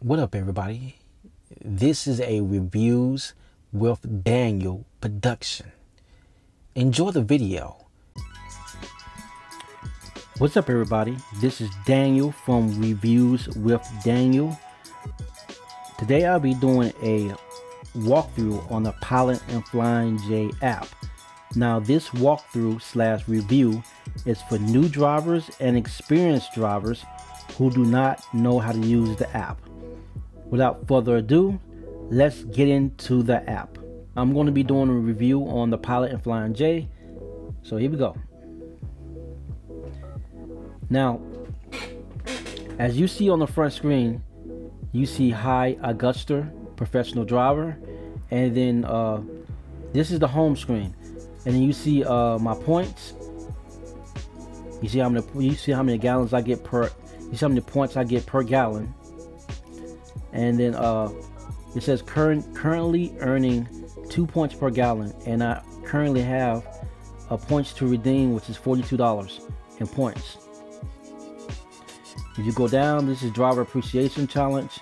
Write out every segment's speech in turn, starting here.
What up, everybody? This is a Reviews with Daniel production. Enjoy the video. What's up, everybody? This is Daniel from Reviews with Daniel. Today I'll be doing a walkthrough on the Pilot and Flying J app. Now this walkthrough / review is for new drivers and experienced drivers who do not know how to use the app. Without further ado, let's get into the app. I'm going to be doing a review on the Pilot and Flying J, so here we go. Now, as you see on the front screen, you see Hi Augusta, professional driver, and then this is the home screen, and then you see my points. You see how many gallons I get per. You see how many points I get per gallon. And then it says currently earning 2 points per gallon, and I currently have points to redeem, which is $42 in points. If you go down, this is driver appreciation challenge.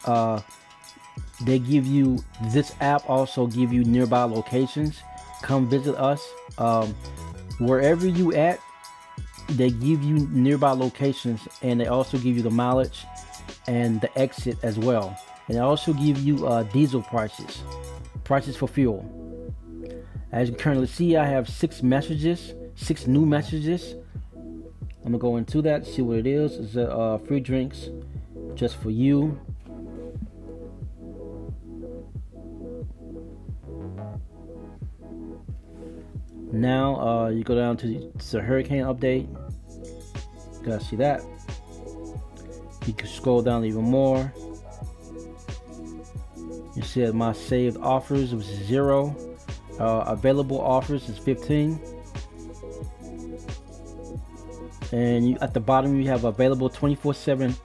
They give you, this app also give you nearby locations. Come visit us. Wherever you at, they give you nearby locations, and they also give you the mileage and the exit as well. And they also give you diesel prices for fuel. As you currently see, I have 6 new messages. I'm gonna go into that, see what it is. It's free drinks just for you. Now you go down to the hurricane update. You gotta see that. You can scroll down even more. You see that my saved offers was 0. Available offers is 15. And at the bottom you have available 24/7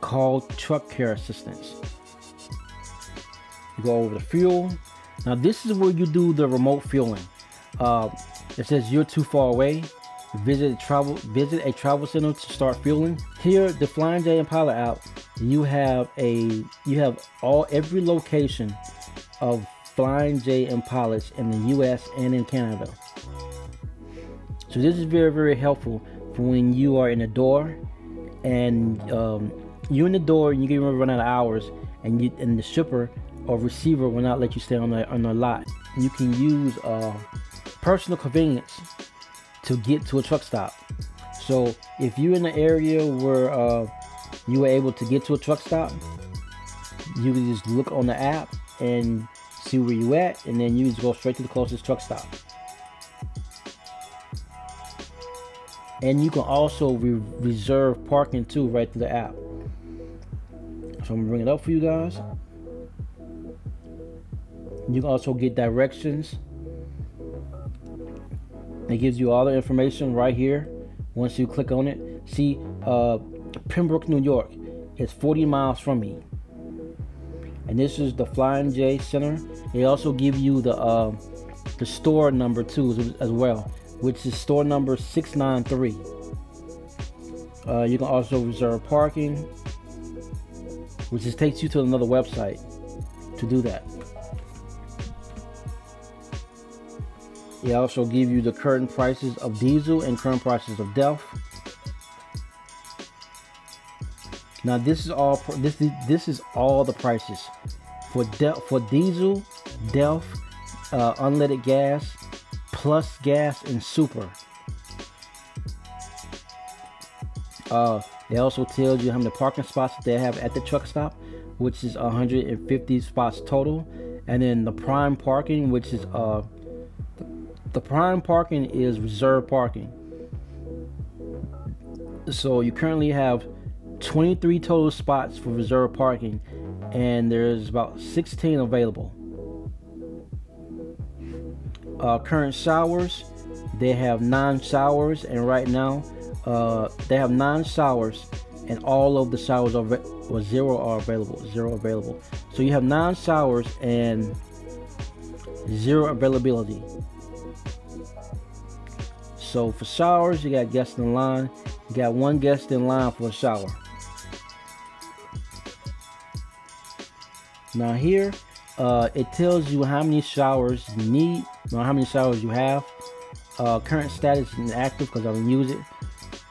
call truck care assistance. You go over the fuel. Now this is where you do the remote fueling. It says you're too far away. Visit a travel center to start fueling. Here, the Flying J and Pilot app, you have every location of Flying J and Pilots in the US and in Canada. So this is very, very helpful for when you are in the door and you're in the door and you get ready to run out of hours, and the shipper or receiver will not let you stay on the lot. You can use personal convenience to get to a truck stop. So if you're in the area where you were able to get to a truck stop, you can just look on the app and see where you at, and then you just go straight to the closest truck stop. And you can also reserve parking too right through the app. So I'm gonna bring it up for you guys. You can also get directions. It gives you all the information right here once you click on it. See, Pembroke, New York is 40 miles from me. And this is the Flying J Center. They also give you the store number too as well, which is store number 693. You can also reserve parking, which just takes you to another website to do that. They also give you the current prices of diesel and current prices of DEF. Now this is all the prices for diesel, DEF, unleaded gas, plus gas, and super. They also tell you how many parking spots they have at the truck stop, which is 150 spots total, and then the prime parking, which is the prime parking is reserved parking. So you currently have 23 total spots for reserved parking, and there's about 16 available. Current showers, they have 9 showers, and right now they have 9 showers, and all of the showers are zero available. So you have 9 showers and 0 availability. So for showers, you got guests in line. You got 1 guest in line for a shower. Now here, it tells you how many showers you need, or how many showers you have. Current status is inactive because I don't use it.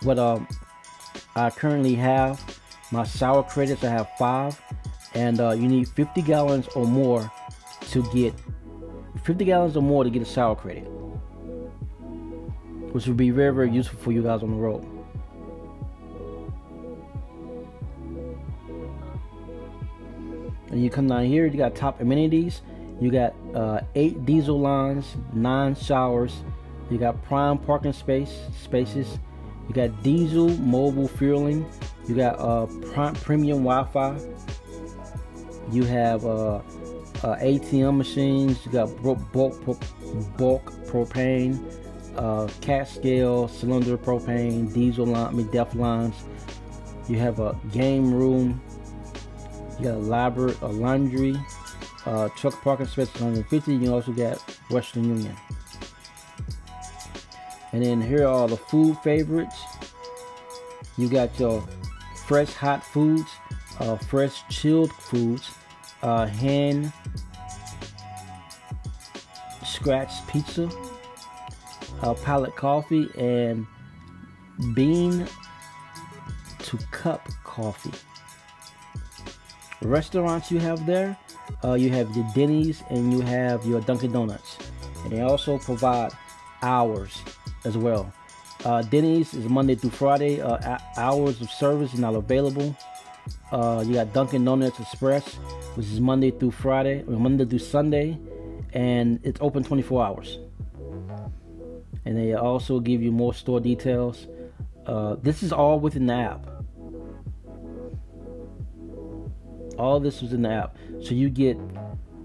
What I currently have, my shower credits, I have 5, and you need 50 gallons or more to get 50 gallons or more to get a shower credit, which would be very, very useful for you guys on the road. And you come down here, you got top amenities. You got 8 diesel lines, 9 showers. You got prime parking spaces. You got diesel mobile fueling. You got premium Wi-Fi. You have ATM machines. You got bulk propane, cat scale, cylinder propane, diesel line, DEF lines. You have a game room. You got a library, a laundry, truck parking space 150. You also got Western Union. And then here are the food favorites. You got your fresh hot foods, fresh chilled foods, hand scratch pizza, pallet coffee, and bean to cup coffee. Restaurants you have there, you have your Denny's and you have your Dunkin' Donuts, and they also provide hours as well. Denny's is Monday through Friday. Hours of service is not available. You got Dunkin' Donuts Express, which is Monday through Friday, or Monday through Sunday, and it's open 24 hours. And they also give you more store details. This is all within the app. All this was in the app. So you get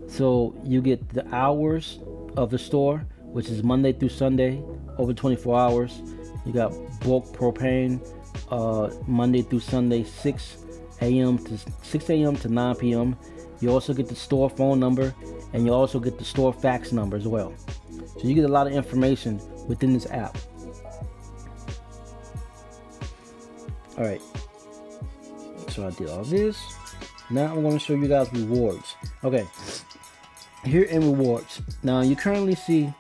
the hours of the store, which is Monday through Sunday, over 24 hours. You got bulk propane, Monday through Sunday, 6 a.m. to 9 p.m. You also get the store phone number, and you also get the store fax number as well. So you get a lot of information within this app. All right. So I did all this. Now I'm going to show you guys rewards. Okay, here in rewards. Now you currently see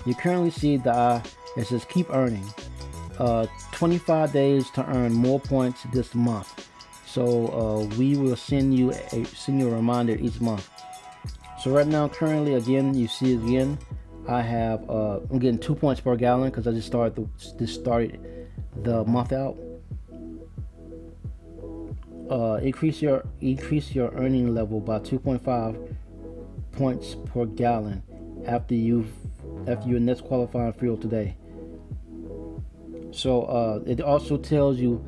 the it says keep earning. 25 days to earn more points this month. So we will send you a reminder each month. So right now, currently, again, you see it again. I have I'm getting 2 points per gallon because I just started the month out. Increase your earning level by 2.5 points per gallon after your next qualifying fuel today. So it also tells you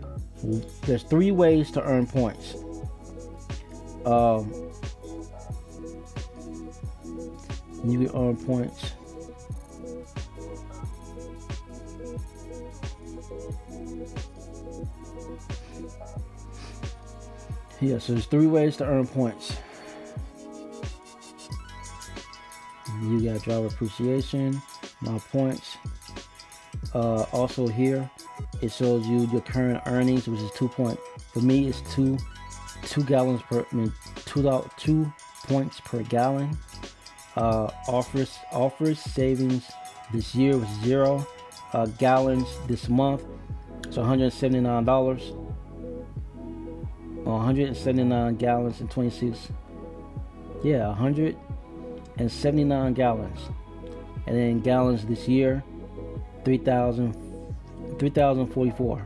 there's 3 ways to earn points. You can earn points. Yeah, so there's 3 ways to earn points. You got driver appreciation, my points. Also here, it shows you your current earnings, which is 2 points. For me, it's 2 gallons per, 2 points per gallon. Offers savings this year was 0 gallons this month, so $179. 179 gallons and 26. Yeah, 179 gallons, and then gallons this year, 3,044.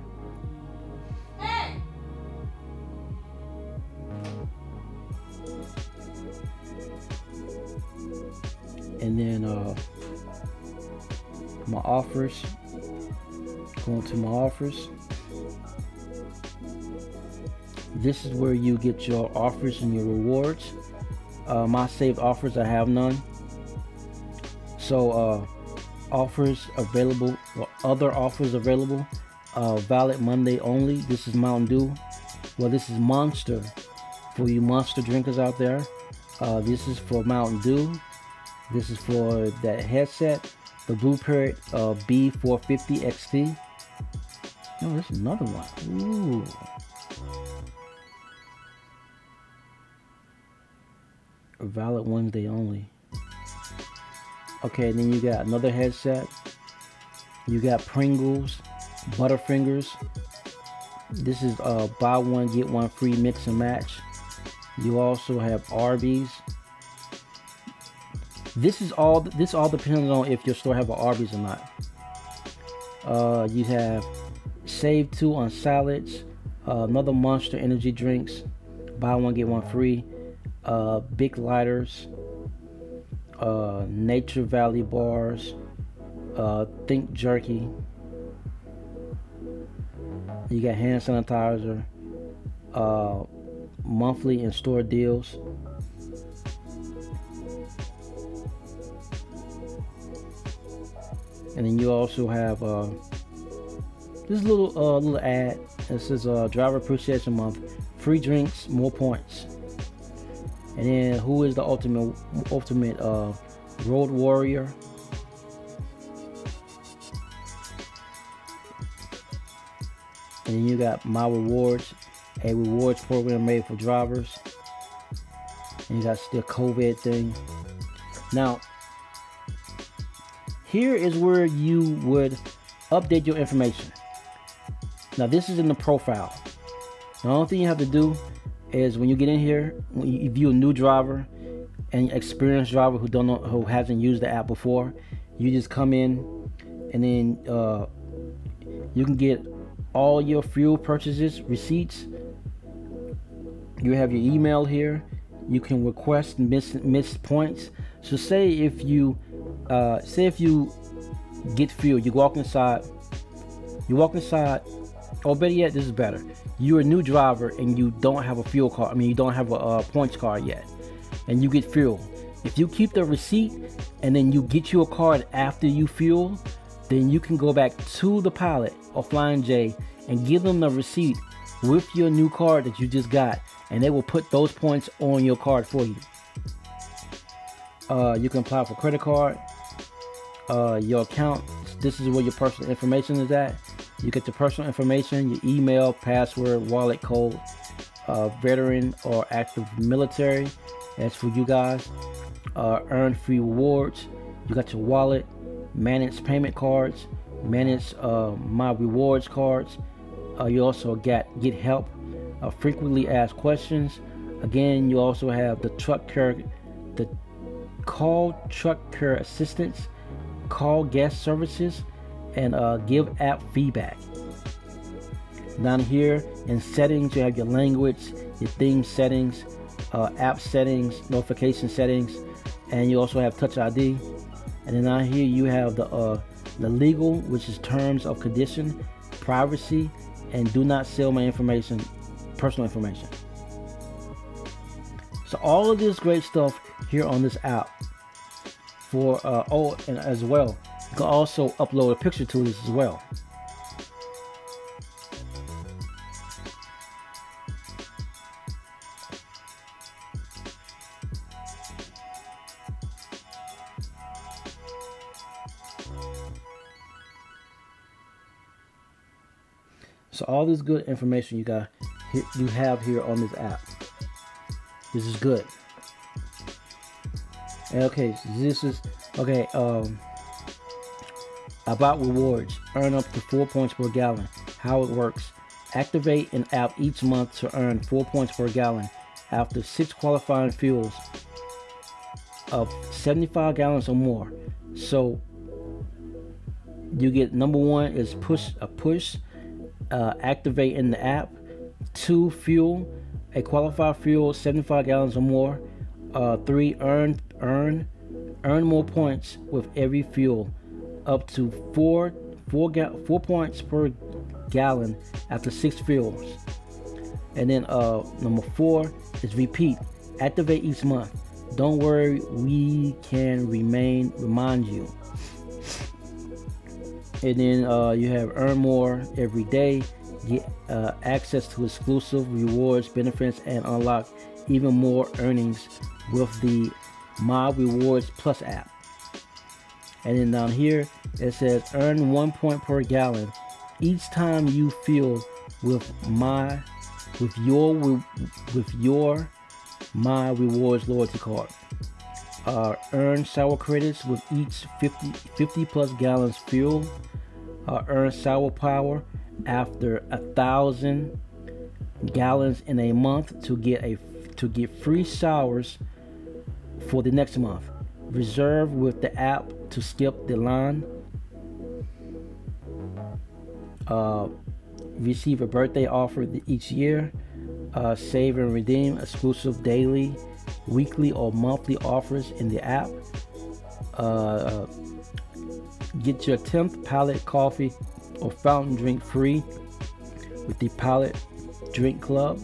And then my offers, going to my offers. This is where you get your offers and your rewards. My saved offers, I have none. So offers available, or other offers available, valid Monday only. This is Mountain Dew. Well, this is Monster for you Monster drinkers out there. This is for Mountain Dew. This is for that headset, the Blue Parrot B450 XT. Oh, this is another one. Ooh. Valid Wednesday only. Okay, and then you got another headset. You got Pringles, Butterfingers. This is buy one get one free mix and match. You also have Arby's. This all depends on if your store have an Arby's or not. You have Save 2 on salads, another Monster energy drinks, buy one get one free, Big Lighters, Nature Valley bars, Think Jerky. You got hand sanitizer, monthly and store deals. And then you also have this little ad. It says Driver Appreciation Month, free drinks, more points. And then who is the ultimate road warrior? And then you got My Rewards, a rewards program made for drivers. And you got still COVID thing. Now, here is where you would update your information. Now, this is in the profile. The only thing you have to do is when you get in here, if you're a new driver and experienced driver who hasn't used the app before, you just come in and then you can get all your fuel purchases receipts. You have your email here. You can request missed points. So say if you get fuel, you walk inside, or better yet, this is better. You're a new driver and you don't have a fuel card. You don't have a points card yet, and you get fuel. If you keep the receipt and then you get you a card after you fuel, then you can go back to the pilot or Flying J and give them the receipt with your new card that you just got, and they will put those points on your card for you. You can apply for credit card. Your account, this is where your personal information is at. You get your personal information, your email, password, wallet code, veteran or active military. That's for you guys. Earn free rewards. You got your wallet, manage payment cards, manage My Rewards cards. You also get help, frequently asked questions. Again, you also have the call truck care assistance, call guest services, and give app feedback. Down here in settings, you have your language, your theme settings, app settings, notification settings, and you also have Touch ID. And then down here you have the legal, which is terms of condition, privacy, and do not sell my information, personal information. So all of this great stuff here on this app. For and as well, you can also upload a picture to this as well. So all this good information you have here on this app. This is good. Okay, so this is okay. About rewards, earn up to 4 points per gallon. How it works: activate an app each month to earn 4 points per gallon after 6 qualifying fuels of 75 gallons or more. So you get number 1 is push, activate in the app. 2, fuel, a qualified fuel 75 gallons or more. 3, earn more points with every fuel, up to 4 points per gallon after 6 fuels. And then number 4 is repeat, activate each month. Don't worry, we can remind you. And then you have earn more every day, get access to exclusive rewards, benefits, and unlock even more earnings with the My Rewards Plus app. And then down here it says earn 1 point per gallon each time you fuel with your My Rewards loyalty card. Earn sour credits with each 50 plus gallons fuel. Earn sour power after 1,000 gallons in a month to get free sours for the next month. Reserve with the app to skip the line. Receive a birthday offer each year. Save and redeem exclusive daily, weekly, or monthly offers in the app. Get your 10th pallet coffee or fountain drink free with the Pallet Drink Club.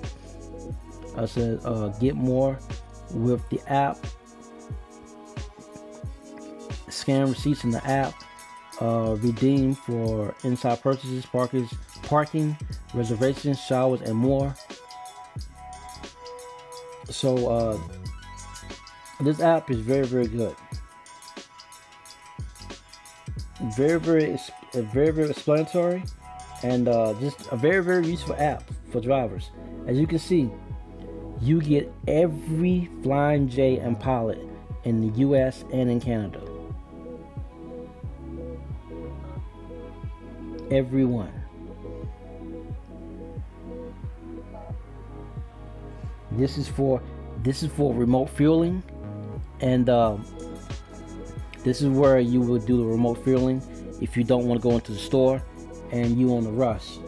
Get more with the app. Scan receipts in the app. Redeem for inside purchases, parking, reservations, showers, and more. So this app is very, very good. Very explanatory, and just a very useful app for drivers. As you can see, you get every Flying J and Pilot in the US and in Canada. Everyone. This is for remote fueling, and this is where you will do the remote fueling if you don't want to go into the store and you on a rush.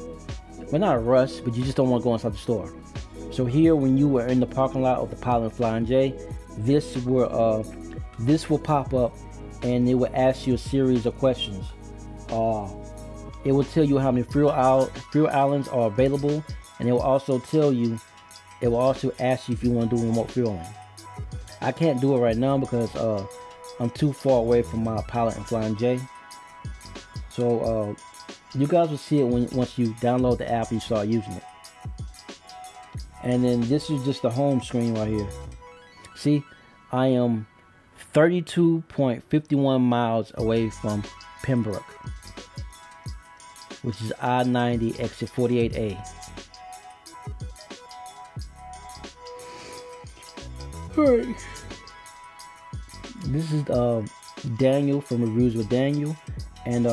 Well, not a rush, but you just don't want to go inside the store. So here, when you are in the parking lot of the Pilot and Flying J, this will pop up, and it will ask you a series of questions. It will tell you how many fuel islands are available, and it will also tell you. It will also ask you if you want to do remote fueling. I can't do it right now because I'm too far away from my Pilot and Flying J. So you guys will see it once you download the app and you start using it. And then this is just the home screen right here. See, I am 32.51 miles away from Pembroke, which is I-90 exit 48A. Alright. This is Daniel from Reviews with Daniel, and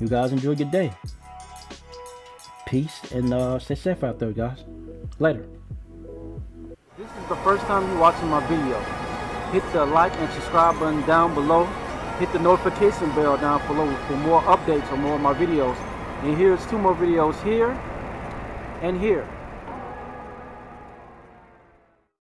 you guys enjoy your day. Peace, and stay safe out there, guys. Later. This is the first time you're watching my video. Hit the like and subscribe button down below. Hit the notification bell down below for more updates on more of my videos. And here's 2 more videos here and here.